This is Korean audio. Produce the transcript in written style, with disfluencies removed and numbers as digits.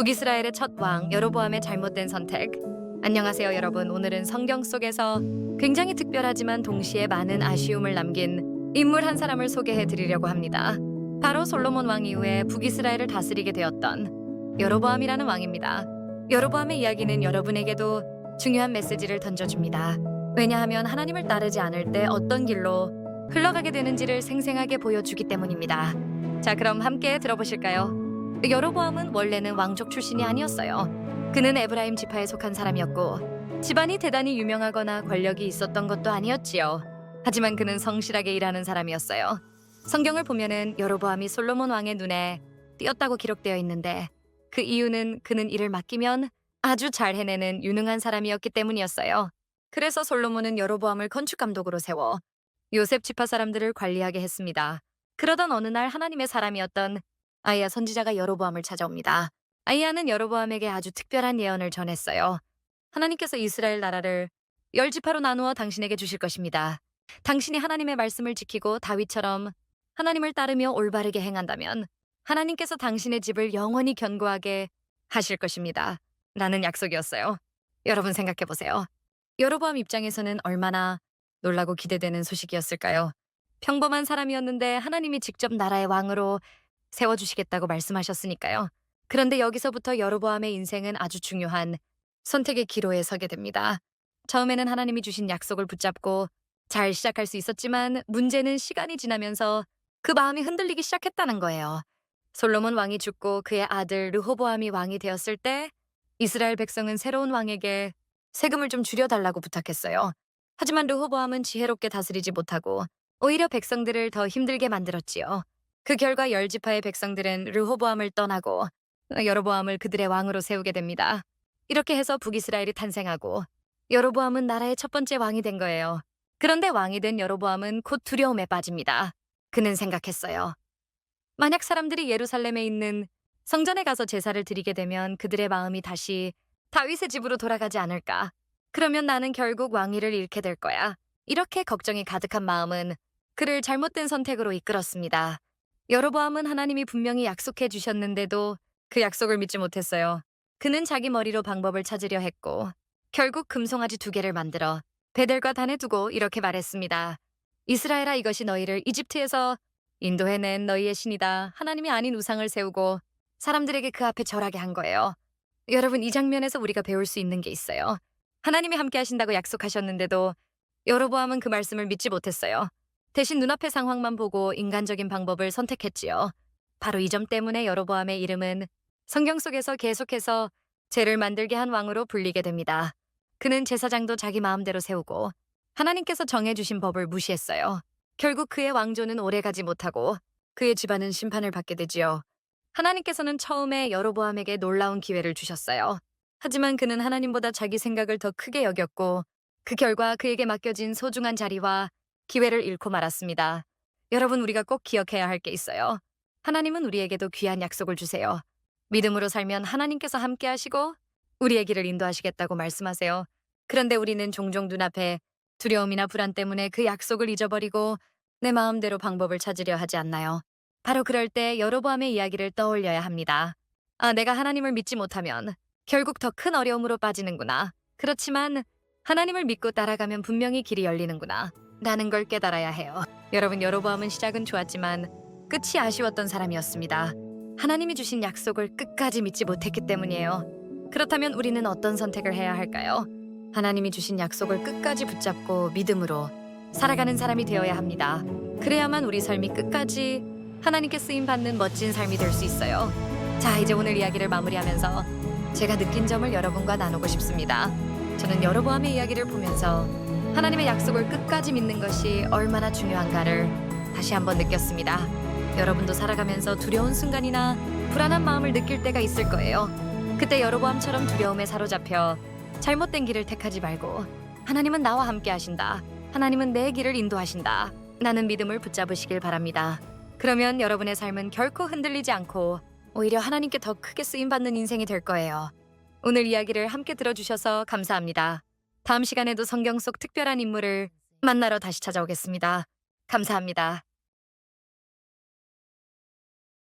북이스라엘의 첫 왕 여로보암의 잘못된 선택. 안녕하세요 여러분. 오늘은 성경 속에서 굉장히 특별하지만 동시에 많은 아쉬움을 남긴 인물 한 사람을 소개해 드리려고 합니다. 바로 솔로몬 왕 이후에 북이스라엘을 다스리게 되었던 여로보암이라는 왕입니다. 여로보암의 이야기는 여러분에게도 중요한 메시지를 던져줍니다. 왜냐하면 하나님을 따르지 않을 때 어떤 길로 흘러가게 되는지를 생생하게 보여주기 때문입니다. 자, 그럼 함께 들어보실까요? 여로보암은 원래는 왕족 출신이 아니었어요. 그는 에브라임 지파에 속한 사람이었고 집안이 대단히 유명하거나 권력이 있었던 것도 아니었지요. 하지만 그는 성실하게 일하는 사람이었어요. 성경을 보면은 여로보암이 솔로몬 왕의 눈에 띄었다고 기록되어 있는데 그 이유는 그는 일을 맡기면 아주 잘 해내는 유능한 사람이었기 때문이었어요. 그래서 솔로몬은 여로보암을 건축 감독으로 세워 요셉 지파 사람들을 관리하게 했습니다. 그러던 어느 날 하나님의 사람이었던 아이야 선지자가 여로보암을 찾아옵니다. 아이야는 여로보암에게 아주 특별한 예언을 전했어요. 하나님께서 이스라엘 나라를 10지파로 나누어 당신에게 주실 것입니다. 당신이 하나님의 말씀을 지키고 다윗처럼 하나님을 따르며 올바르게 행한다면 하나님께서 당신의 집을 영원히 견고하게 하실 것입니다. 라는 약속이었어요. 여러분 생각해 보세요. 여로보암 입장에서는 얼마나 놀라고 기대되는 소식이었을까요? 평범한 사람이었는데 하나님이 직접 나라의 왕으로 세워주시겠다고 말씀하셨으니까요. 그런데 여기서부터 여로보암의 인생은 아주 중요한 선택의 기로에 서게 됩니다. 처음에는 하나님이 주신 약속을 붙잡고 잘 시작할 수 있었지만 문제는 시간이 지나면서 그 마음이 흔들리기 시작했다는 거예요. 솔로몬 왕이 죽고 그의 아들 르호보암이 왕이 되었을 때 이스라엘 백성은 새로운 왕에게 세금을 좀 줄여달라고 부탁했어요. 하지만 르호보암은 지혜롭게 다스리지 못하고 오히려 백성들을 더 힘들게 만들었지요. 그 결과 10지파의 백성들은 르호보암을 떠나고 여로보암을 그들의 왕으로 세우게 됩니다. 이렇게 해서 북이스라엘이 탄생하고 여로보암은 나라의 첫 번째 왕이 된 거예요. 그런데 왕이 된 여로보암은 곧 두려움에 빠집니다. 그는 생각했어요. 만약 사람들이 예루살렘에 있는 성전에 가서 제사를 드리게 되면 그들의 마음이 다시 다윗의 집으로 돌아가지 않을까? 그러면 나는 결국 왕위를 잃게 될 거야. 이렇게 걱정이 가득한 마음은 그를 잘못된 선택으로 이끌었습니다. 여로보암은 하나님이 분명히 약속해 주셨는데도 그 약속을 믿지 못했어요. 그는 자기 머리로 방법을 찾으려 했고 결국 금송아지 2개를 만들어 베델과 단에 두고 이렇게 말했습니다. 이스라엘아, 이것이 너희를 이집트에서 인도해낸 너희의 신이다. 하나님이 아닌 우상을 세우고 사람들에게 그 앞에 절하게 한 거예요. 여러분, 이 장면에서 우리가 배울 수 있는 게 있어요. 하나님이 함께 하신다고 약속하셨는데도 여로보암은 그 말씀을 믿지 못했어요. 대신 눈앞의 상황만 보고 인간적인 방법을 선택했지요. 바로 이 점 때문에 여로보암의 이름은 성경 속에서 계속해서 죄를 만들게 한 왕으로 불리게 됩니다. 그는 제사장도 자기 마음대로 세우고 하나님께서 정해주신 법을 무시했어요. 결국 그의 왕조는 오래가지 못하고 그의 집안은 심판을 받게 되지요. 하나님께서는 처음에 여로보암에게 놀라운 기회를 주셨어요. 하지만 그는 하나님보다 자기 생각을 더 크게 여겼고 그 결과 그에게 맡겨진 소중한 자리와 기회를 잃고 말았습니다. 여러분, 우리가 꼭 기억해야 할 게 있어요. 하나님은 우리에게도 귀한 약속을 주세요. 믿음으로 살면 하나님께서 함께 하시고 우리의 길을 인도하시겠다고 말씀하세요. 그런데 우리는 종종 눈앞에 두려움이나 불안 때문에 그 약속을 잊어버리고 내 마음대로 방법을 찾으려 하지 않나요? 바로 그럴 때 여로보암의 이야기를 떠올려야 합니다. 아, 내가 하나님을 믿지 못하면 결국 더 큰 어려움으로 빠지는구나. 그렇지만 하나님을 믿고 따라가면 분명히 길이 열리는구나. 라는 걸 깨달아야 해요. 여러분, 여로보암은 시작은 좋았지만 끝이 아쉬웠던 사람이었습니다. 하나님이 주신 약속을 끝까지 믿지 못했기 때문이에요. 그렇다면 우리는 어떤 선택을 해야 할까요? 하나님이 주신 약속을 끝까지 붙잡고 믿음으로 살아가는 사람이 되어야 합니다. 그래야만 우리 삶이 끝까지 하나님께 쓰임받는 멋진 삶이 될 수 있어요. 자, 이제 오늘 이야기를 마무리하면서 제가 느낀 점을 여러분과 나누고 싶습니다. 저는 여로보암의 이야기를 보면서 하나님의 약속을 끝까지 믿는 것이 얼마나 중요한가를 다시 한번 느꼈습니다. 여러분도 살아가면서 두려운 순간이나 불안한 마음을 느낄 때가 있을 거예요. 그때 여로보암처럼 두려움에 사로잡혀 잘못된 길을 택하지 말고 하나님은 나와 함께 하신다. 하나님은 내 길을 인도하신다. 나는 믿음을 붙잡으시길 바랍니다. 그러면 여러분의 삶은 결코 흔들리지 않고 오히려 하나님께 더 크게 쓰임받는 인생이 될 거예요. 오늘 이야기를 함께 들어주셔서 감사합니다. 다음 시간에도 성경 속 특별한 인물을 만나러 다시 찾아오겠습니다. 감사합니다.